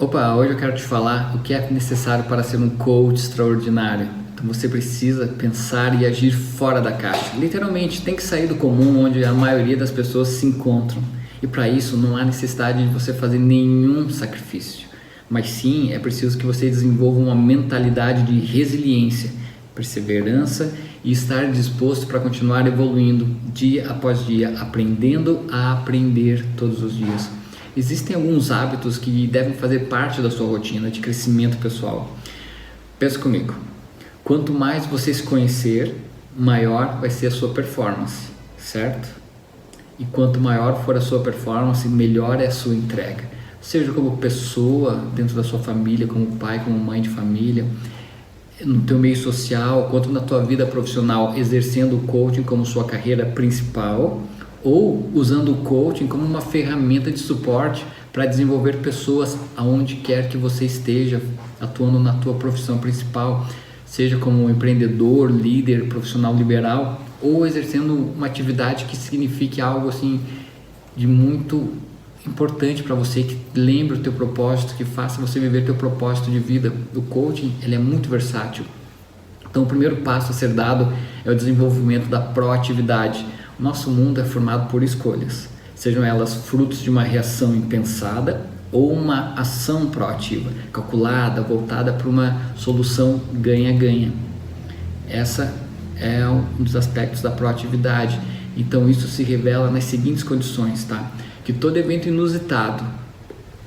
Opa, hoje eu quero te falar o que é necessário para ser um coach extraordinário. Então você precisa pensar e agir fora da caixa. Literalmente, tem que sair do comum onde a maioria das pessoas se encontram. E para isso não há necessidade de você fazer nenhum sacrifício. Mas sim, é preciso que você desenvolva uma mentalidade de resiliência, perseverança e estar disposto para continuar evoluindo dia após dia, aprendendo a aprender todos os dias. Existem alguns hábitos que devem fazer parte da sua rotina de crescimento pessoal. Pensa comigo, quanto mais você se conhecer, maior vai ser a sua performance, certo? E quanto maior for a sua performance, melhor é a sua entrega. Seja como pessoa, dentro da sua família, como pai, como mãe de família, no teu meio social, quanto na tua vida profissional, exercendo o coaching como sua carreira principal, ou usando o coaching como uma ferramenta de suporte para desenvolver pessoas aonde quer que você esteja atuando na tua profissão principal, seja como um empreendedor, líder, profissional liberal, ou exercendo uma atividade que signifique algo assim de muito importante para você, que lembre o teu propósito, que faça você viver teu propósito de vida. O coaching, ele é muito versátil. Então o primeiro passo a ser dado é o desenvolvimento da proatividade. Nosso mundo é formado por escolhas, sejam elas frutos de uma reação impensada ou uma ação proativa, calculada, voltada para uma solução ganha-ganha. Essa é um dos aspectos da proatividade. Então isso se revela nas seguintes condições, tá? Que todo evento inusitado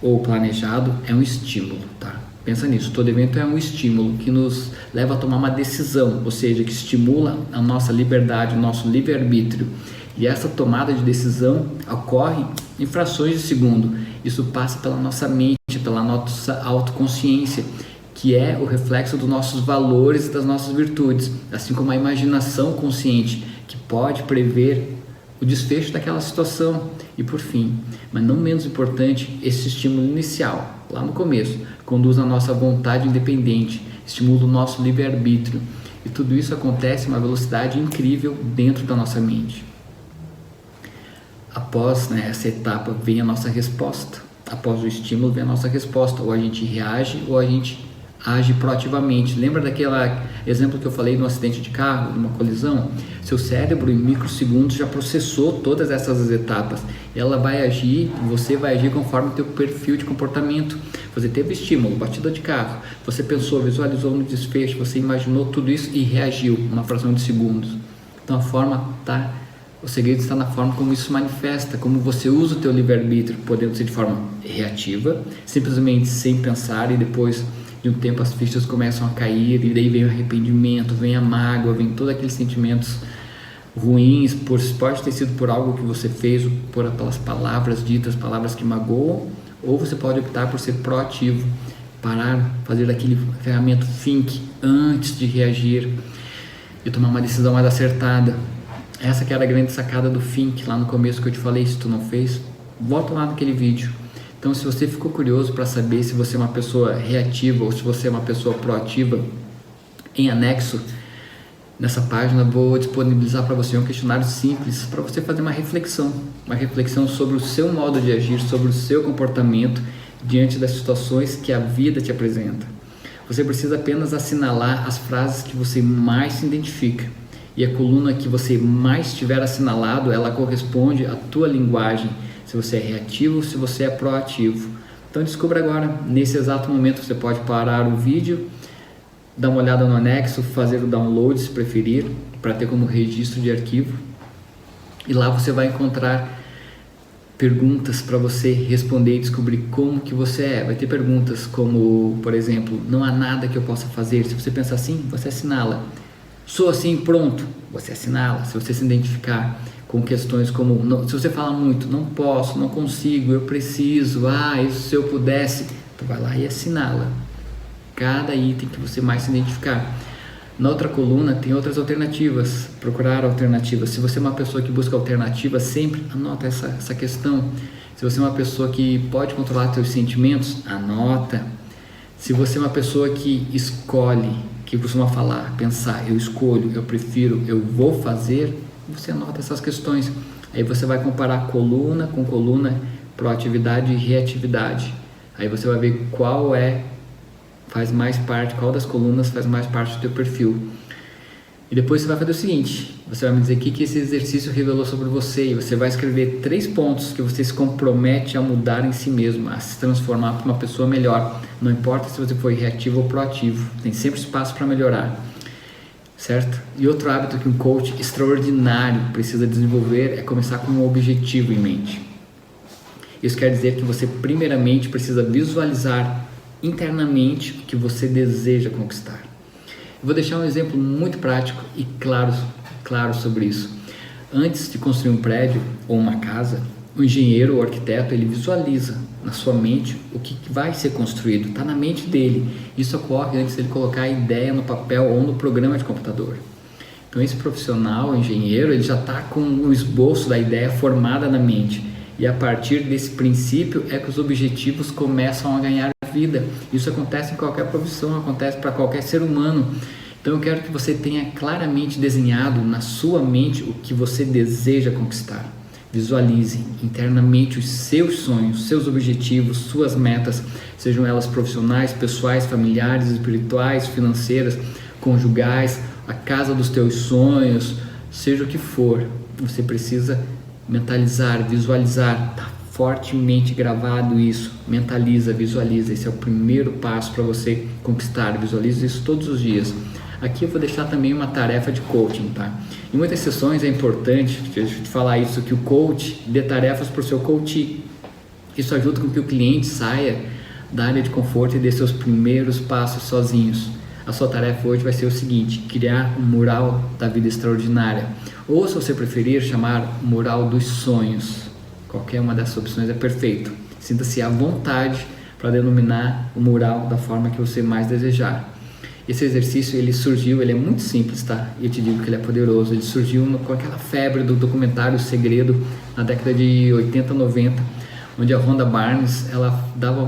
ou planejado é um estímulo, tá? Pensa nisso, todo evento é um estímulo que nos leva a tomar uma decisão, ou seja, que estimula a nossa liberdade, o nosso livre-arbítrio. E essa tomada de decisão ocorre em frações de segundo. Isso passa pela nossa mente, pela nossa autoconsciência, que é o reflexo dos nossos valores e das nossas virtudes, assim como a imaginação consciente, que pode prever o desfecho daquela situação. E por fim, mas não menos importante, esse estímulo inicial, lá no começo, conduz a nossa vontade independente, estimula o nosso livre-arbítrio. E tudo isso acontece em uma velocidade incrível dentro da nossa mente. Após essa etapa vem a nossa resposta. Após o estímulo vem a nossa resposta. Ou a gente reage ou a gente age proativamente. Lembra daquele exemplo que eu falei de um acidente de carro, de uma colisão? Seu cérebro em microsegundos já processou todas essas etapas. Ela vai agir, você vai agir conforme o teu perfil de comportamento. Você teve estímulo, batida de carro, você pensou, visualizou no desfecho, você imaginou tudo isso e reagiu numa fração de segundos. Então o segredo está na forma como isso se manifesta, como você usa o teu livre-arbítrio, podendo ser de forma reativa, simplesmente sem pensar, e depois de um tempo as fichas começam a cair, e daí vem o arrependimento, vem a mágoa, vem todos aqueles sentimentos ruins, pode ter sido por algo que você fez, pelas palavras ditas, palavras que magoam, ou você pode optar por ser proativo, parar, fazer aquele ferramenta think antes de reagir e tomar uma decisão mais acertada. Essa que era a grande sacada do think lá no começo que eu te falei. Se tu não fez, volta lá naquele vídeo. Então, se você ficou curioso para saber se você é uma pessoa reativa ou se você é uma pessoa proativa, em anexo nessa página vou disponibilizar para você um questionário simples para você fazer uma reflexão sobre o seu modo de agir, sobre o seu comportamento diante das situações que a vida te apresenta. Você precisa apenas assinalar as frases que você mais se identifica, e a coluna que você mais tiver assinalado, ela corresponde à tua linguagem, se você é reativo ou se você é proativo. Então descubra agora, nesse exato momento. Você pode parar o vídeo, dar uma olhada no anexo, fazer o download se preferir, para ter como registro de arquivo, e lá você vai encontrar perguntas para você responder e descobrir como que você é. Vai ter perguntas como, por exemplo, não há nada que eu possa fazer. Se você pensar assim, você assinala. Sou assim, pronto, você assinala. Se você se identificar com questões como, não, se você fala muito, não posso, não consigo, eu preciso, isso se eu pudesse, tu vai lá e assinala cada item que você mais se identificar. Na outra coluna tem outras alternativas, procurar alternativas. Se você é uma pessoa que busca alternativas, sempre anota essa questão. Se você é uma pessoa que pode controlar seus sentimentos, anota. Se você é uma pessoa que escolhe, que costuma falar, pensar, eu escolho, eu prefiro, eu vou fazer, você anota essas questões. Aí você vai comparar coluna com coluna, proatividade e reatividade. Aí você vai ver qual das colunas faz mais parte do teu perfil. E depois você vai fazer o seguinte, você vai me dizer o que esse exercício revelou sobre você, e você vai escrever 3 pontos que você se compromete a mudar em si mesmo, a se transformar para uma pessoa melhor. Não importa se você foi reativo ou proativo, tem sempre espaço para melhorar, certo? E outro hábito que um coach extraordinário precisa desenvolver é começar com um objetivo em mente. Isso quer dizer que você primeiramente precisa visualizar internamente o que você deseja conquistar. Eu vou deixar um exemplo muito prático e claro sobre isso. Antes de construir um prédio ou uma casa, o engenheiro ou arquiteto, ele visualiza na sua mente o que vai ser construído, está na mente dele. Isso ocorre antes dele colocar a ideia no papel ou no programa de computador. Então esse profissional, o engenheiro, ele já está com o esboço da ideia formada na mente. E a partir desse princípio é que os objetivos começam a ganhar vida. Isso acontece em qualquer profissão, acontece para qualquer ser humano. Então eu quero que você tenha claramente desenhado na sua mente o que você deseja conquistar. Visualize internamente os seus sonhos, seus objetivos, suas metas, sejam elas profissionais, pessoais, familiares, espirituais, financeiras, conjugais, a casa dos teus sonhos, seja o que for. Você precisa mentalizar, visualizar, tá fortemente gravado isso. Mentaliza, visualiza, esse é o primeiro passo para você conquistar. Visualize isso todos os dias. Aqui eu vou deixar também uma tarefa de coaching, tá? Em muitas sessões é importante, deixa eu te falar isso, que o coach dê tarefas para o seu coachee. Isso ajuda com que o cliente saia da área de conforto e dê seus primeiros passos sozinhos. A sua tarefa hoje vai ser o seguinte: criar um mural da vida extraordinária, ou se você preferir, chamar mural dos sonhos. Qualquer uma dessas opções é perfeito. Sinta-se à vontade para denominar o mural da forma que você mais desejar. Esse exercício, ele é muito simples, tá? E eu te digo que ele é poderoso. Ele surgiu com aquela febre do documentário Segredo, na década de 80, 90, onde a Rhonda Barnes,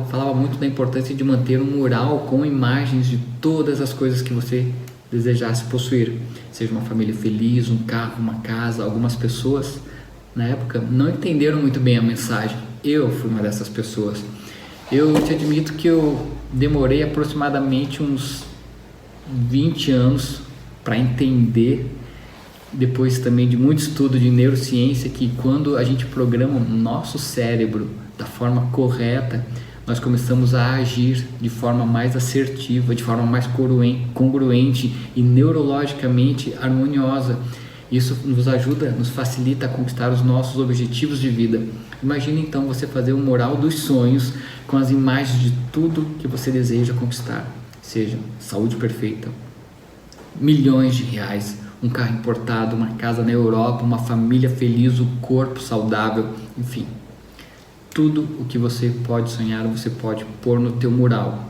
falava muito da importância de manter um mural com imagens de todas as coisas que você desejasse possuir. Seja uma família feliz, um carro, uma casa. Algumas pessoas, na época, não entenderam muito bem a mensagem. Eu fui uma dessas pessoas. Eu te admito que eu demorei aproximadamente uns 20 anos para entender, depois também de muito estudo de neurociência, que quando a gente programa o nosso cérebro da forma correta, nós começamos a agir de forma mais assertiva, de forma mais congruente e neurologicamente harmoniosa. Isso nos ajuda, nos facilita a conquistar os nossos objetivos de vida. Imagine então você fazer um mural dos sonhos com as imagens de tudo que você deseja conquistar. Seja saúde perfeita, milhões de reais, um carro importado, uma casa na Europa, uma família feliz, o corpo saudável, enfim. Tudo o que você pode sonhar, você pode pôr no teu mural,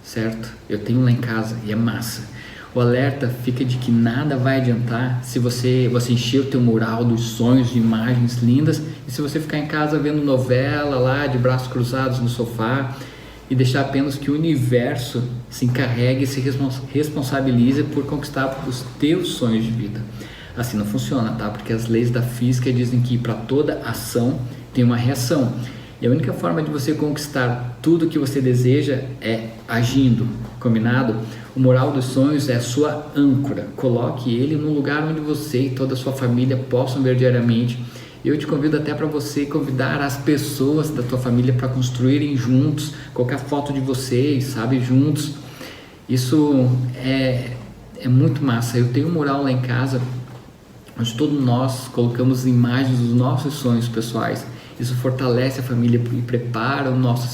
certo? Eu tenho lá em casa e é massa. O alerta fica de que nada vai adiantar se você encher o teu mural dos sonhos, de imagens lindas, e se você ficar em casa vendo novela lá, de braços cruzados no sofá, e deixar apenas que o universo se encarregue e se responsabilize por conquistar os teus sonhos de vida. Assim não funciona, tá? Porque as leis da física dizem que para toda ação tem uma reação. E a única forma de você conquistar tudo que você deseja é agindo, combinado? O mural dos sonhos é a sua âncora. Coloque ele num lugar onde você e toda a sua família possam ver diariamente. Eu te convido até para você convidar as pessoas da tua família para construírem juntos, colocar foto de vocês, sabe, juntos. Isso é muito massa. Eu tenho um mural lá em casa, onde todos nós colocamos imagens dos nossos sonhos pessoais. Isso fortalece a família e prepara o nosso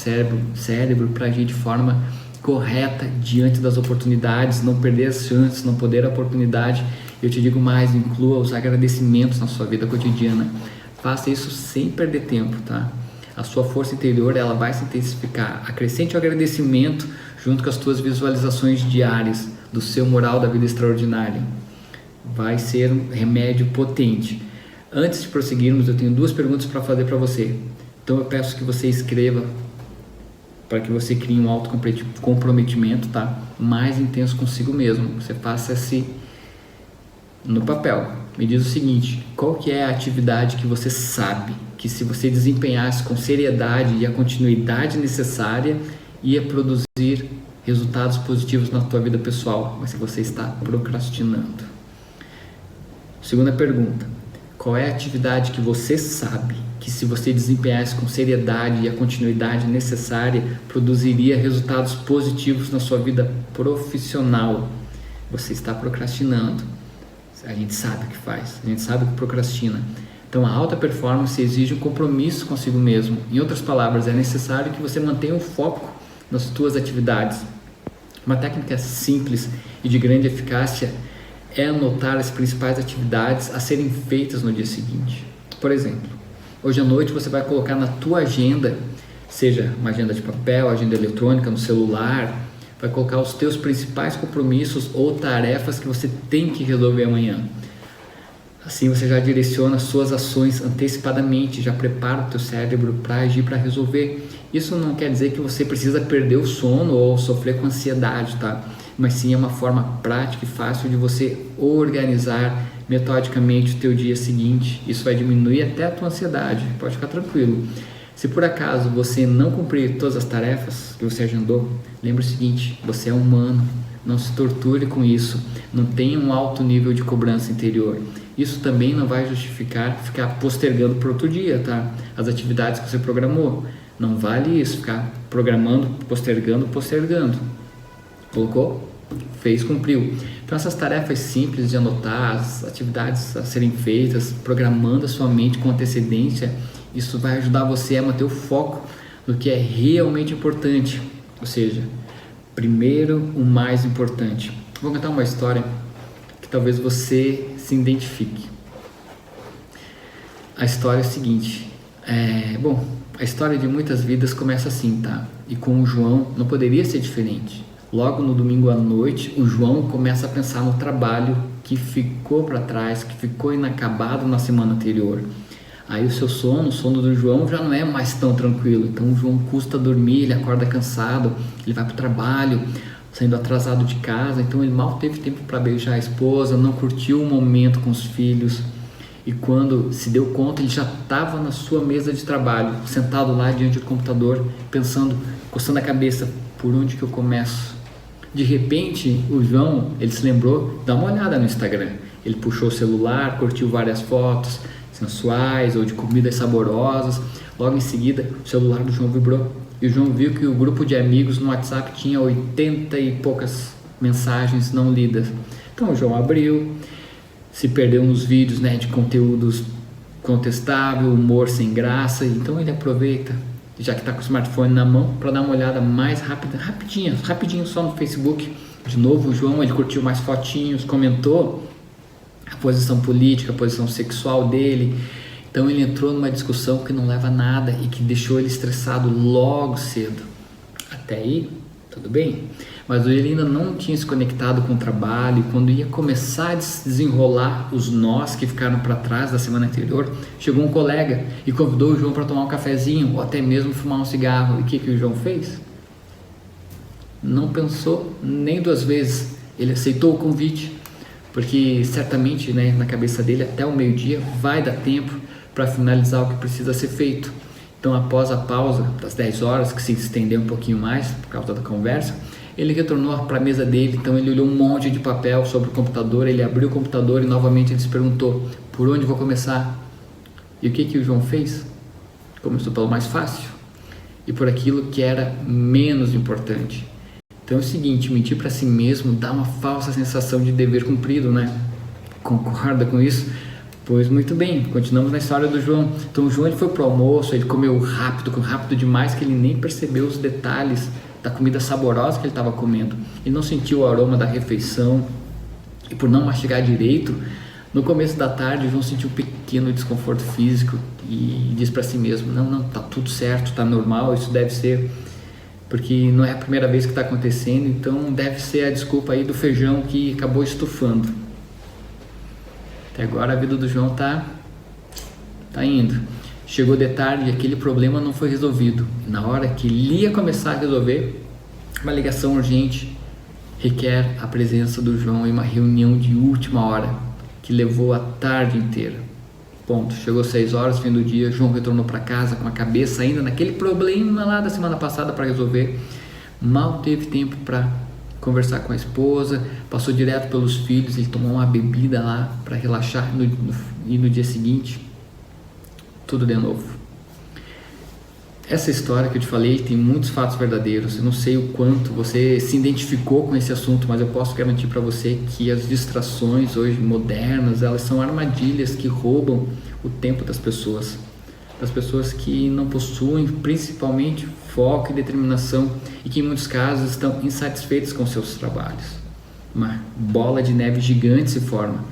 cérebro para agir de forma correta diante das oportunidades, não perder as chances, não perder a oportunidade. Eu te digo mais, inclua os agradecimentos na sua vida cotidiana. Faça isso sem perder tempo, tá? A sua força interior, ela vai se intensificar. Acrescente o agradecimento junto com as tuas visualizações diárias do seu mural da vida extraordinária. Vai ser um remédio potente. Antes de prosseguirmos, eu tenho 2 perguntas para fazer para você. Então eu peço que você escreva para que você crie um autocomprometimento, tá? Mais intenso consigo mesmo. Você faça no papel. Me diz o seguinte: qual que é a atividade que você sabe que se você desempenhasse com seriedade e a continuidade necessária, ia produzir resultados positivos na tua vida pessoal, mas se você está procrastinando. Segunda pergunta: qual é a atividade que você sabe que se você desempenhasse com seriedade e a continuidade necessária, produziria resultados positivos na sua vida profissional? Você está procrastinando. A gente sabe o que faz, a gente sabe o que procrastina. Então a alta performance exige um compromisso consigo mesmo. Em outras palavras, é necessário que você mantenha o foco nas suas atividades. Uma técnica simples e de grande eficácia é anotar as principais atividades a serem feitas no dia seguinte. Por exemplo, hoje à noite você vai colocar na tua agenda, seja uma agenda de papel, agenda eletrônica, no celular, vai colocar os teus principais compromissos ou tarefas que você tem que resolver amanhã. Assim você já direciona suas ações antecipadamente, já prepara o teu cérebro para agir, para resolver. Isso não quer dizer que você precisa perder o sono ou sofrer com ansiedade, tá? Mas sim é uma forma prática e fácil de você organizar metodicamente o teu dia seguinte. Isso vai diminuir até a tua ansiedade, pode ficar tranquilo. Se por acaso você não cumprir todas as tarefas que você agendou, lembre o seguinte: você é humano, não se torture com isso, não tenha um alto nível de cobrança interior. Isso também não vai justificar ficar postergando para outro dia, tá? As atividades que você programou. Não vale isso, ficar programando, postergando. Colocou? Fez, cumpriu. Então essas tarefas simples de anotar, as atividades a serem feitas, programando a sua mente com antecedência, isso vai ajudar você a manter o foco no que é realmente importante. Ou seja, primeiro o mais importante. Vou contar uma história que talvez você se identifique. A história é a seguinte, a história de muitas vidas começa assim, tá? E com o João não poderia ser diferente. Logo no domingo à noite, o João começa a pensar no trabalho que ficou para trás, que ficou inacabado na semana anterior. Aí o sono do João já não é mais tão tranquilo. Então o João custa dormir, ele acorda cansado, ele vai para o trabalho, saindo atrasado de casa. Então ele mal teve tempo para beijar a esposa, não curtiu o momento com os filhos. E quando se deu conta, ele já estava na sua mesa de trabalho, sentado lá diante do computador, pensando, coçando a cabeça, por onde que eu começo? De repente, o João, ele se lembrou, dá uma olhada no Instagram. Ele puxou o celular, curtiu várias fotos sensuais ou de comidas saborosas. Logo em seguida, o celular do João vibrou. E o João viu que o grupo de amigos no WhatsApp tinha 80 e poucas mensagens não lidas. Então o João abriu, se perdeu nos vídeos, né, de conteúdos contestável, humor sem graça. Então ele aproveita, já que está com o smartphone na mão, para dar uma olhada mais rápida, rapidinho só no Facebook. De novo o João, ele curtiu mais fotinhos, comentou a posição política, a posição sexual dele. Então ele entrou numa discussão que não leva a nada e que deixou ele estressado logo cedo. Até aí, tudo bem. Mas ele ainda não tinha se conectado com o trabalho, e quando ia começar a desenrolar os nós que ficaram para trás da semana anterior, chegou um colega e convidou o João para tomar um cafezinho ou até mesmo fumar um cigarro. E o que o João fez? Não pensou nem duas vezes, ele aceitou o convite, porque certamente, né, na cabeça dele até o meio-dia vai dar tempo para finalizar o que precisa ser feito. Então após a pausa das 10 horas, que se estendeu um pouquinho mais por causa da conversa, ele retornou para a mesa dele. Então ele olhou um monte de papel sobre o computador, ele abriu o computador e novamente ele se perguntou, por onde vou começar? E o que o João fez? Começou pelo mais fácil e por aquilo que era menos importante. Então é o seguinte, mentir para si mesmo dá uma falsa sensação de dever cumprido, né? Concorda com isso? Pois muito bem, continuamos na história do João. Então o João, ele foi pro almoço, ele comeu rápido demais, que ele nem percebeu os detalhes da comida saborosa que ele estava comendo. Ele não sentiu o aroma da refeição e por não mastigar direito, no começo da tarde o João sentiu um pequeno desconforto físico e diz para si mesmo, não, tá tudo certo, tá normal, isso deve ser porque não é a primeira vez que está acontecendo, então deve ser a desculpa aí do feijão que acabou estufando. Até agora a vida do João tá indo. Chegou de tarde e aquele problema não foi resolvido. Na hora que ele ia começar a resolver, uma ligação urgente requer a presença do João em uma reunião de última hora, que levou a tarde inteira. Ponto. Chegou 6 horas, fim do dia, João retornou para casa com a cabeça ainda naquele problema lá da semana passada para resolver. Mal teve tempo para conversar com a esposa, passou direto pelos filhos, ele tomou uma bebida lá para relaxar e no dia seguinte, tudo de novo. Essa história que eu te falei tem muitos fatos verdadeiros. Eu não sei o quanto você se identificou com esse assunto, mas eu posso garantir para você que as distrações hoje modernas, elas são armadilhas que roubam o tempo das pessoas que não possuem principalmente foco e determinação e que em muitos casos estão insatisfeitos com seus trabalhos. Uma bola de neve gigante se forma.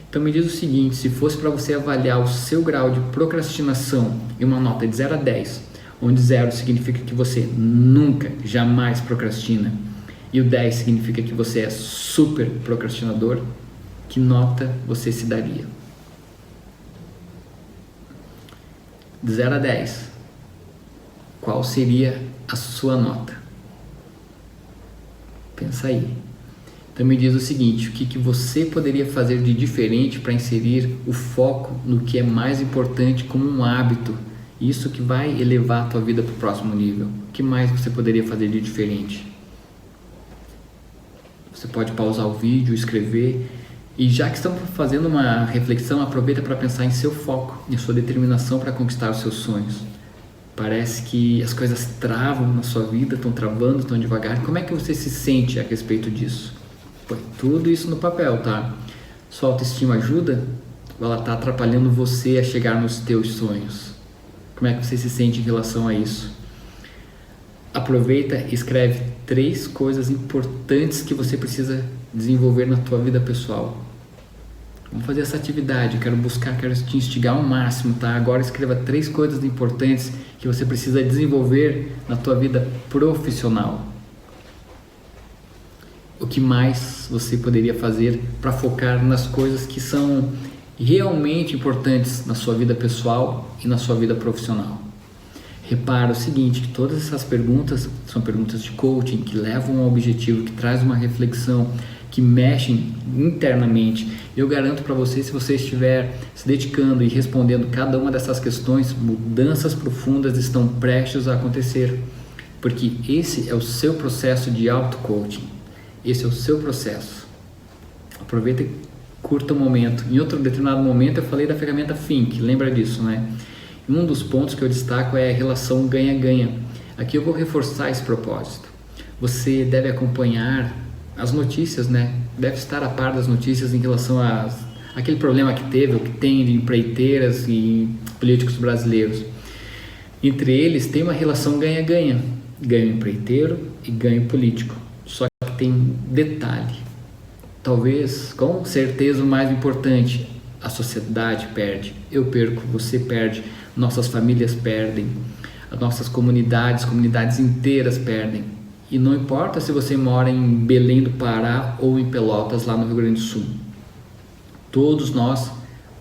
Então me diz o seguinte, se fosse para você avaliar o seu grau de procrastinação em uma nota de 0 a 10, onde 0 significa que você nunca, jamais procrastina, e o 10 significa que você é super procrastinador, que nota você se daria? De 0 a 10, qual seria a sua nota? Pensa aí. Então me diz o seguinte, o que você poderia fazer de diferente para inserir o foco no que é mais importante como um hábito? Isso que vai elevar a tua vida para o próximo nível. O que mais você poderia fazer de diferente? Você pode pausar o vídeo, escrever. E já que estamos fazendo uma reflexão, aproveita para pensar em seu foco, em sua determinação para conquistar os seus sonhos. Parece que as coisas travam na sua vida, estão travando, estão devagar. Como é que você se sente a respeito disso? Põe tudo isso no papel, tá? Sua autoestima ajuda? Ou ela está atrapalhando você a chegar nos teus sonhos? Como é que você se sente em relação a isso? Aproveita e escreve 3 coisas importantes que você precisa desenvolver na tua vida pessoal. Vamos fazer essa atividade, quero te instigar ao máximo, tá? Agora escreva 3 coisas importantes que você precisa desenvolver na tua vida profissional. O que mais você poderia fazer para focar nas coisas que são realmente importantes na sua vida pessoal e na sua vida profissional? Repara o seguinte, que todas essas perguntas são perguntas de coaching, que levam a um objetivo, que traz uma reflexão, que mexem internamente. Eu garanto para você, se você estiver se dedicando e respondendo cada uma dessas questões, mudanças profundas estão prestes a acontecer, porque esse é o seu processo de auto-coaching, esse é o seu processo. Aproveita e curta o momento. Em outro determinado momento eu falei da ferramenta Think, lembra disso, né? E um dos pontos que eu destaco é a relação ganha-ganha. Aqui eu vou reforçar esse propósito. Você deve acompanhar as notícias, né? Deve estar a par das notícias em relação a aquele problema que teve ou que tem de empreiteiras e políticos brasileiros. Entre eles tem uma relação ganha-ganha. Ganho empreiteiro e ganho político. Só que tem um detalhe. Talvez, com certeza, o mais importante: a sociedade perde, eu perco, você perde, nossas famílias perdem, as nossas comunidades inteiras perdem. E não importa se você mora em Belém do Pará ou em Pelotas, lá no Rio Grande do Sul. Todos nós,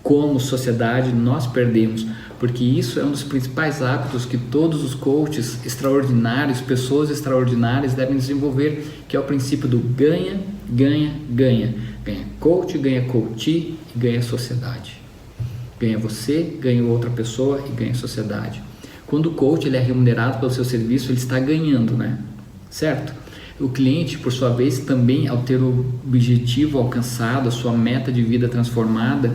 como sociedade, nós perdemos, porque isso é um dos principais hábitos que todos os coaches extraordinários, pessoas extraordinárias devem desenvolver, que é o princípio do ganha, ganha, ganha. Ganha coach, ganha coachee e ganha sociedade. Ganha você, ganha outra pessoa e ganha sociedade. Quando o coach ele é remunerado pelo seu serviço, ele está ganhando, né? Certo? O cliente, por sua vez, também, ao ter o objetivo alcançado, a sua meta de vida transformada,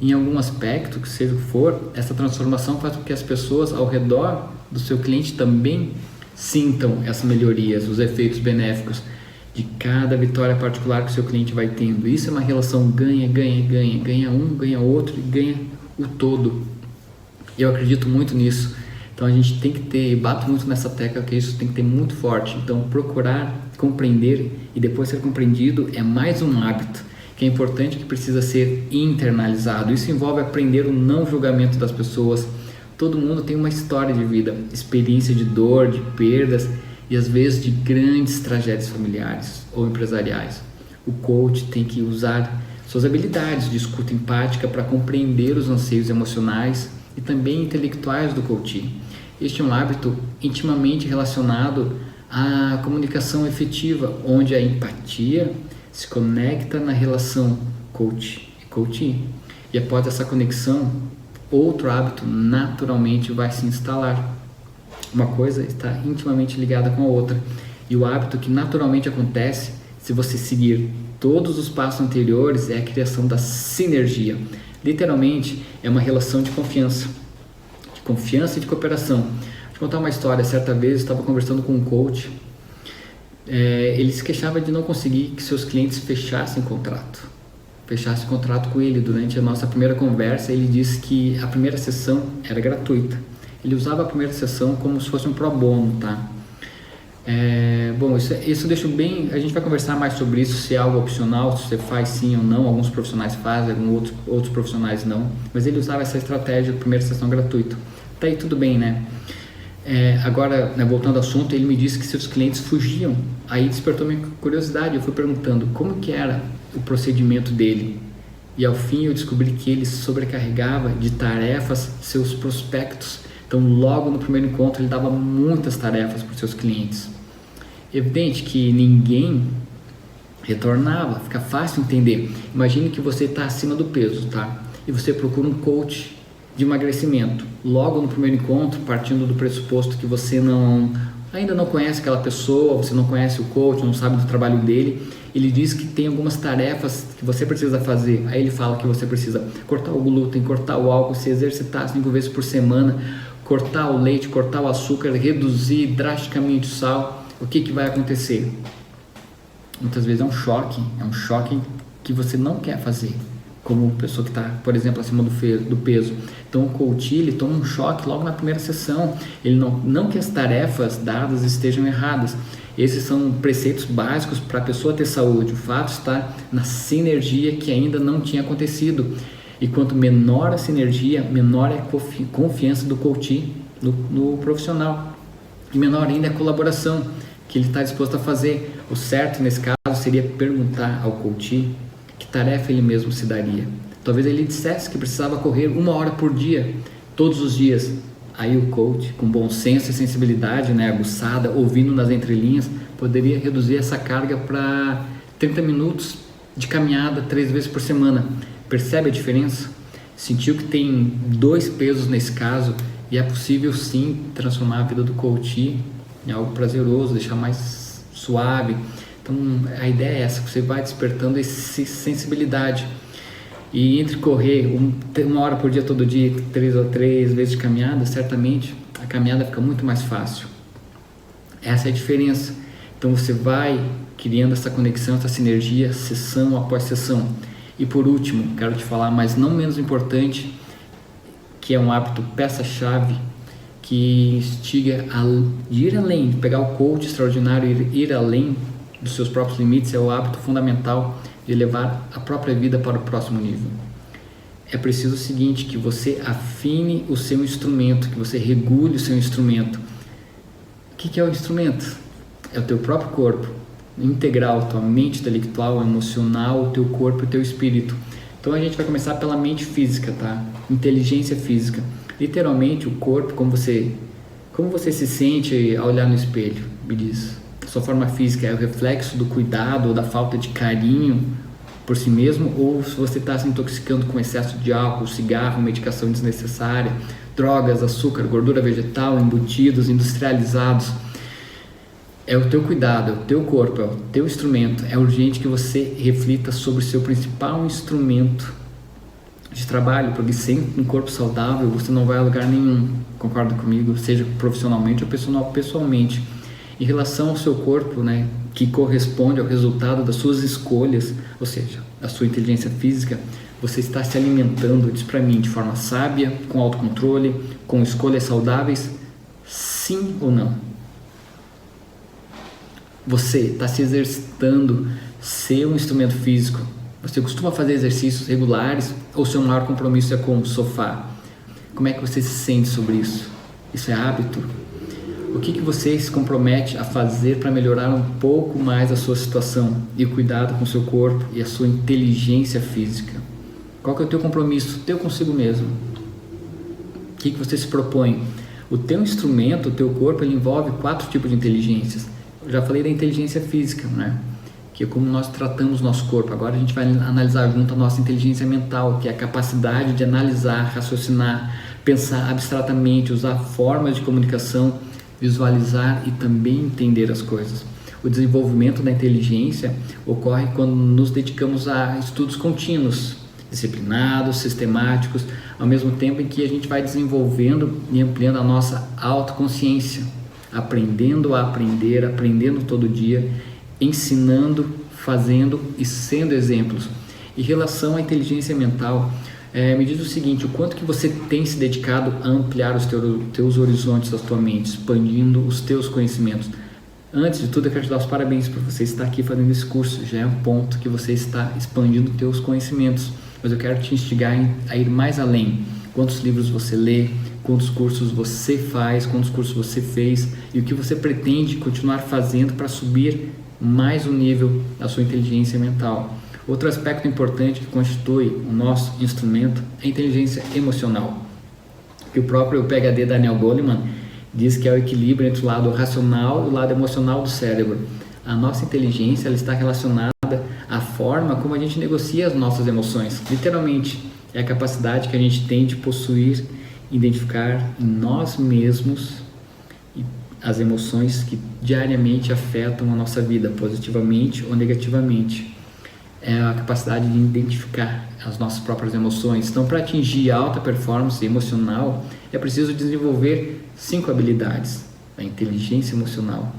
em algum aspecto, que seja o que for, essa transformação faz com que as pessoas ao redor do seu cliente também sintam essas melhorias, os efeitos benéficos de cada vitória particular que o seu cliente vai tendo. Isso é uma relação ganha, ganha, ganha. Ganha um, ganha outro e ganha o todo. Eu acredito muito nisso. Então a gente tem que ter, bato muito nessa tecla, que isso tem que ter muito forte. Então procurar compreender e depois ser compreendido é mais um hábito que é importante, que precisa ser internalizado. Isso envolve aprender o não julgamento das pessoas. Todo mundo tem uma história de vida, experiência de dor, de perdas e às vezes de grandes tragédias familiares ou empresariais. O coach tem que usar suas habilidades de escuta empática para compreender os anseios emocionais e também intelectuais do coaching. Este é um hábito intimamente relacionado à comunicação efetiva, onde a empatia se conecta na relação coach e coachee. E após essa conexão, outro hábito naturalmente vai se instalar. Uma coisa está intimamente ligada com a outra. E o hábito que naturalmente acontece, se você seguir todos os passos anteriores, é a criação da sinergia. Literalmente, é uma relação de confiança e de cooperação. Vou te contar uma história. Certa vez eu estava conversando com um coach. Ele se queixava de não conseguir que seus clientes fechassem contrato com ele. Durante a nossa primeira conversa, ele disse que a primeira sessão era gratuita. Ele usava a primeira sessão como se fosse um pro bono, tá? Bom, isso deixa bem... A gente vai conversar mais sobre isso, se é algo opcional, se você faz sim ou não. Alguns profissionais fazem, outros profissionais não. Mas ele usava essa estratégia de primeira sessão gratuita. Tá aí tudo bem, né? Agora, né, voltando ao assunto, ele me disse que seus clientes fugiam. Aí despertou minha curiosidade. Eu fui perguntando como que era o procedimento dele. E ao fim eu descobri que ele sobrecarregava de tarefas seus prospectos. Então, logo no primeiro encontro, ele dava muitas tarefas para os seus clientes. Evidente que ninguém retornava, fica fácil entender. Imagine que você está acima do peso, tá? E você procura um coach de emagrecimento. Logo no primeiro encontro, partindo do pressuposto que você ainda não conhece aquela pessoa, você não conhece o coach, não sabe do trabalho dele, ele diz que tem algumas tarefas que você precisa fazer. Aí ele fala que você precisa cortar o glúten, cortar o álcool, se exercitar 5 vezes por semana, cortar o leite, cortar o açúcar, reduzir drasticamente o sal. O que vai acontecer? Muitas vezes é um choque que você não quer fazer, como pessoa que está, por exemplo, acima do peso. Então o coach, ele toma um choque logo na primeira sessão. Ele não que as tarefas dadas estejam erradas. Esses são preceitos básicos para a pessoa ter saúde. O fato está na sinergia que ainda não tinha acontecido. E quanto menor a sinergia, menor é a confiança do coach no profissional. E menor ainda é a colaboração que ele está disposto a fazer. O certo nesse caso seria perguntar ao coach que tarefa ele mesmo se daria. Talvez ele dissesse que precisava correr 1 hora por dia, todos os dias. Aí o coach, com bom senso e sensibilidade, né, aguçada, ouvindo nas entrelinhas, poderia reduzir essa carga para 30 minutos de caminhada 3 vezes por semana. Percebe a diferença? Sentiu que tem 2 pesos nesse caso, e é possível sim transformar a vida do coach em algo prazeroso, deixar mais suave. Então a ideia é essa, você vai despertando essa sensibilidade. E entre correr 1 hora por dia todo dia, 3 vezes de caminhada, certamente a caminhada fica muito mais fácil. Essa é a diferença. Então você vai criando essa conexão, essa sinergia, sessão após sessão. E por último, quero te falar, mas não menos importante, que é um hábito peça-chave que instiga a ir além, pegar o coach extraordinário e ir além dos seus próprios limites. É o hábito fundamental de levar a própria vida para o próximo nível. É preciso o seguinte, que você afine o seu instrumento, que você regule o seu instrumento. O que é o instrumento? É o teu próprio corpo, integral, tua mente intelectual, emocional, o teu corpo e o teu espírito. Então a gente vai começar pela mente física, tá? Inteligência física. Literalmente o corpo, como você se sente ao olhar no espelho, me diz. Sua forma física é o reflexo do cuidado ou da falta de carinho por si mesmo, ou se você está se intoxicando com excesso de álcool, cigarro, medicação desnecessária, drogas, açúcar, gordura vegetal, embutidos, industrializados. É o teu cuidado, é o teu corpo, é o teu instrumento. É urgente que você reflita sobre o seu principal instrumento de trabalho, porque sem um corpo saudável você não vai a lugar nenhum. Concorda comigo? Seja profissionalmente ou pessoalmente. Em relação ao seu corpo, né, que corresponde ao resultado das suas escolhas, ou seja, a sua inteligência física, você está se alimentando, diz para mim, de forma sábia, com autocontrole, com escolhas saudáveis, sim ou não? Você está se exercitando, ser um instrumento físico? Você costuma fazer exercícios regulares ou seu maior compromisso é com o sofá? Como é que você se sente sobre isso? Isso é hábito? O que você se compromete a fazer para melhorar um pouco mais a sua situação e o cuidado com o seu corpo e a sua inteligência física? Qual que é o teu compromisso teu consigo mesmo? O que você se propõe? O teu instrumento, o teu corpo, ele envolve 4 tipos de inteligências. Eu já falei da inteligência física, né? que é como nós tratamos nosso corpo. Agora a gente vai analisar junto a nossa inteligência mental, que é a capacidade de analisar, raciocinar, pensar abstratamente, usar formas de comunicação, visualizar e também entender as coisas. O desenvolvimento da inteligência ocorre quando nos dedicamos a estudos contínuos, disciplinados, sistemáticos, ao mesmo tempo em que a gente vai desenvolvendo e ampliando a nossa autoconsciência, aprendendo a aprender, aprendendo todo dia, ensinando, fazendo e sendo exemplos. Em relação à inteligência mental, me diz o seguinte: o quanto que você tem se dedicado a ampliar os teus horizontes da tua mente, expandindo os teus conhecimentos? Antes de tudo, eu quero te dar os parabéns por você estar aqui fazendo esse curso. Já é um ponto que você está expandindo os teus conhecimentos, mas eu quero te instigar a ir mais além. Quantos livros você lê, quantos cursos você faz, quantos cursos você fez e o que você pretende continuar fazendo para subir mais o nível da sua inteligência mental. Outro aspecto importante que constitui o nosso instrumento é a inteligência emocional, que o próprio PhD Daniel Goleman diz que é o equilíbrio entre o lado racional e o lado emocional do cérebro. A nossa inteligência ela está relacionada à forma como a gente negocia as nossas emoções. Literalmente, é a capacidade que a gente tem de possuir, identificar em nós mesmos as emoções que diariamente afetam a nossa vida, positivamente ou negativamente. É a capacidade de identificar as nossas próprias emoções. Então, para atingir alta performance emocional, é preciso desenvolver 5 habilidades da inteligência emocional.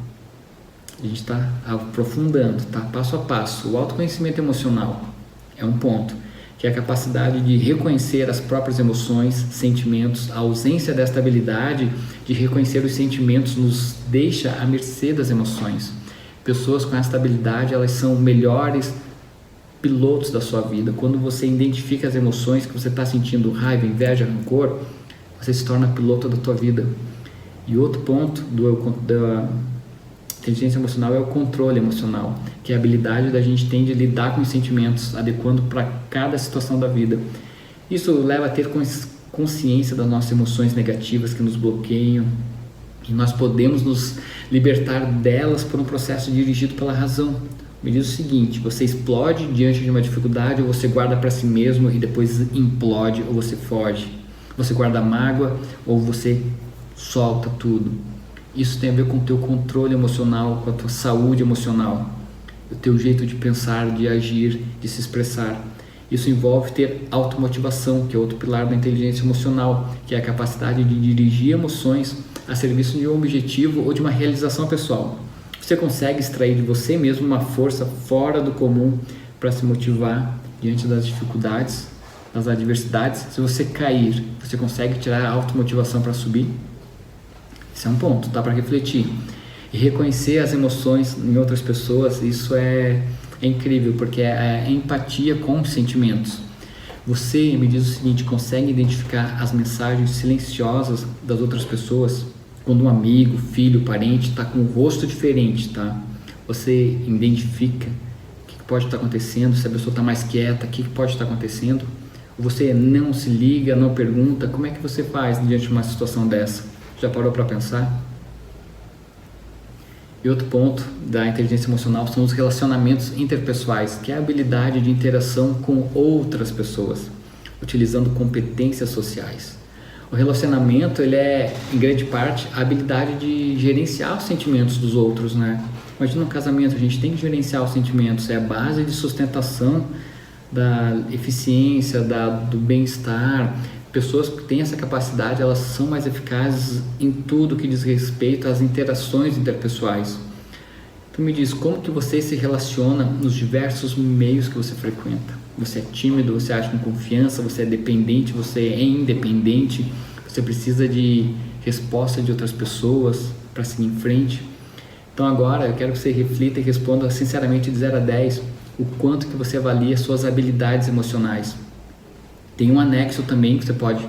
A gente está aprofundando, tá? Passo a passo. O autoconhecimento emocional é um ponto, que é a capacidade de reconhecer as próprias emoções, sentimentos. A ausência desta habilidade de reconhecer os sentimentos nos deixa à mercê das emoções. Pessoas com esta habilidade, elas são melhores pilotos da sua vida. Quando você identifica as emoções que você está sentindo, raiva, inveja, rancor, você se torna piloto da tua vida. E outro ponto da inteligência emocional é o controle emocional, que é a habilidade da gente ter de lidar com os sentimentos, adequando para cada situação da vida. Isso leva a ter consciência das nossas emoções negativas que nos bloqueiam, e nós podemos nos libertar delas por um processo dirigido pela razão. Me diz o seguinte: você explode diante de uma dificuldade, ou você guarda para si mesmo e depois implode, ou você foge? Você guarda mágoa ou você solta tudo? Isso tem a ver com o teu controle emocional, com a tua saúde emocional, o teu jeito de pensar, de agir, de se expressar. Isso envolve ter automotivação, que é outro pilar da inteligência emocional, que é a capacidade de dirigir emoções a serviço de um objetivo ou de uma realização pessoal. Você consegue extrair de você mesmo uma força fora do comum para se motivar diante das dificuldades, das adversidades. Se você cair, você consegue tirar a automotivação para subir? Esse é um ponto, tá? Para refletir. E reconhecer as emoções em outras pessoas, isso é incrível, porque é empatia com os sentimentos. Você, me diz o seguinte, consegue identificar as mensagens silenciosas das outras pessoas? Quando um amigo, filho, parente está com um rosto diferente, tá? Você identifica o que pode estar acontecendo, se a pessoa está mais quieta, o que pode estar acontecendo? Ou você não se liga, não pergunta? Como é que você faz diante de uma situação dessa? Já parou para pensar? E outro ponto da inteligência emocional são os relacionamentos interpessoais, que é a habilidade de interação com outras pessoas, utilizando competências sociais. O relacionamento, ele é, em grande parte, a habilidade de gerenciar os sentimentos dos outros, né? Imagina um casamento, a gente tem que gerenciar os sentimentos, é a base de sustentação da eficiência, do bem-estar. Pessoas que têm essa capacidade, elas são mais eficazes em tudo que diz respeito às interações interpessoais. Então me diz, como que você se relaciona nos diversos meios que você frequenta? Você é tímido, você age com confiança, você é dependente, você é independente, você precisa de resposta de outras pessoas para seguir em frente. Então agora eu quero que você reflita e responda sinceramente de 0 a 10 o quanto que você avalia suas habilidades emocionais. Tem um anexo também que você pode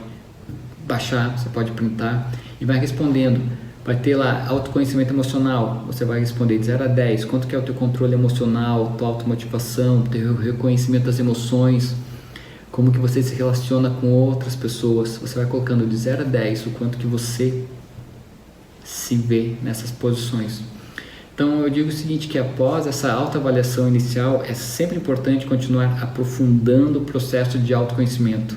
baixar, você pode printar e vai respondendo. Vai ter lá autoconhecimento emocional, você vai responder de 0 a 10, quanto que é o teu controle emocional, tua automotivação, teu reconhecimento das emoções, como que você se relaciona com outras pessoas. Você vai colocando de 0 a 10 o quanto que você se vê nessas posições. Então eu digo o seguinte, que após essa autoavaliação inicial, é sempre importante continuar aprofundando o processo de autoconhecimento.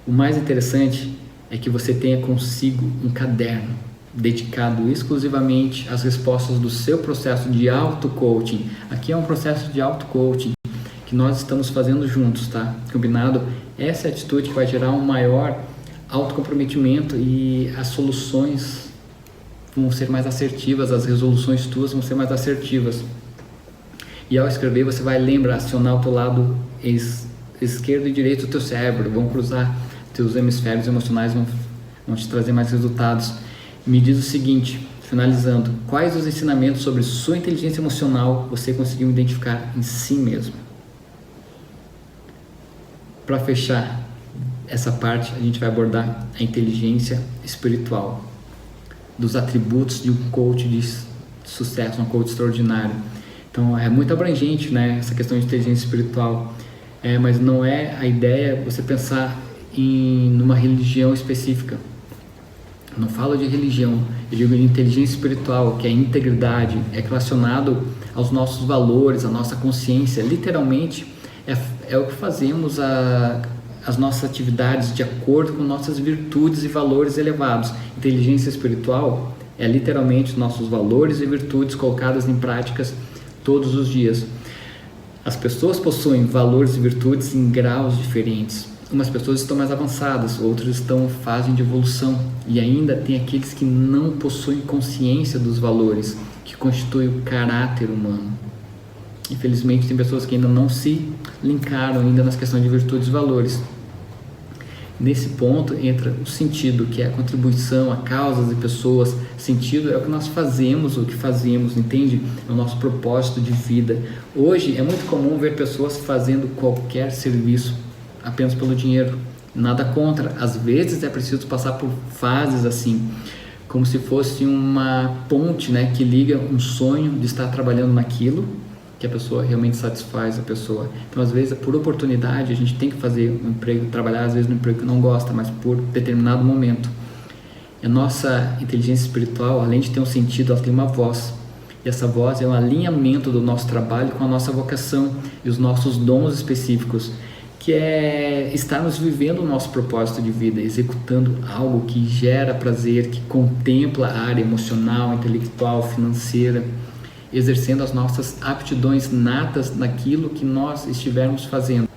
O mais interessante é que você tenha consigo um caderno dedicado exclusivamente às respostas do seu processo de auto-coaching. Aqui é um processo de auto-coaching que nós estamos fazendo juntos, tá? Combinado? Essa é a atitude que vai gerar um maior autocomprometimento e as soluções vão ser mais assertivas, as resoluções tuas vão ser mais assertivas. E ao escrever você vai lembrar, acionar o teu lado esquerdo e direito do teu cérebro, vão cruzar, teus hemisférios emocionais vão te trazer mais resultados. Me diz o seguinte, finalizando, quais os ensinamentos sobre sua inteligência emocional você conseguiu identificar em si mesmo? Para fechar essa parte, a gente vai abordar a inteligência espiritual, dos atributos de um coach de sucesso, um coach extraordinário. Então é muito abrangente, né, essa questão de inteligência espiritual, mas não é a ideia você pensar numa religião específica. Eu não falo de religião, eu digo de inteligência espiritual, que é integridade, é relacionado aos nossos valores, à nossa consciência. Literalmente é o que fazemos as nossas atividades de acordo com nossas virtudes e valores elevados. Inteligência espiritual é literalmente nossos valores e virtudes colocadas em práticas todos os dias. As pessoas possuem valores e virtudes em graus diferentes. Umas pessoas estão mais avançadas, outras estão em fase de evolução, e ainda tem aqueles que não possuem consciência dos valores que constituem o caráter humano. Infelizmente tem pessoas que ainda não se linkaram ainda nas questões de virtudes e valores. Nesse ponto entra o sentido, que é a contribuição a causas e pessoas. Sentido é o que nós fazemos, o que fazemos, entende? É o nosso propósito de vida. Hoje é muito comum ver pessoas fazendo qualquer serviço apenas pelo dinheiro. Nada contra, às vezes é preciso passar por fases assim, como se fosse uma ponte, né, que liga um sonho de estar trabalhando naquilo que a pessoa realmente satisfaz a pessoa. Então, às vezes, por oportunidade, a gente tem que fazer um emprego, trabalhar às vezes no emprego que não gosta, mas por determinado momento. E a nossa inteligência espiritual, além de ter um sentido, ela tem uma voz. E essa voz é um alinhamento do nosso trabalho com a nossa vocação e os nossos dons específicos, que é estarmos vivendo o nosso propósito de vida, executando algo que gera prazer, que contempla a área emocional, intelectual, financeira, exercendo as nossas aptidões natas naquilo que nós estivermos fazendo.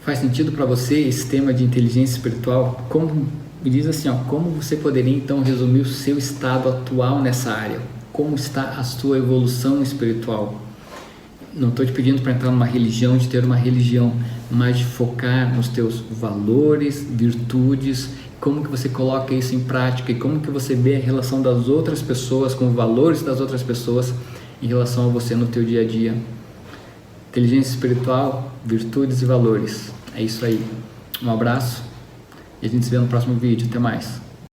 Faz sentido para você esse tema de inteligência espiritual? Me diz assim, como você poderia então resumir o seu estado atual nessa área? Como está a sua evolução espiritual? Não estou te pedindo para entrar numa religião, de ter uma religião, mas de focar nos teus valores, virtudes, como que você coloca isso em prática e como que você vê a relação das outras pessoas com os valores das outras pessoas em relação a você no teu dia a dia. Inteligência espiritual, virtudes e valores. É isso aí. Um abraço e a gente se vê no próximo vídeo. Até mais.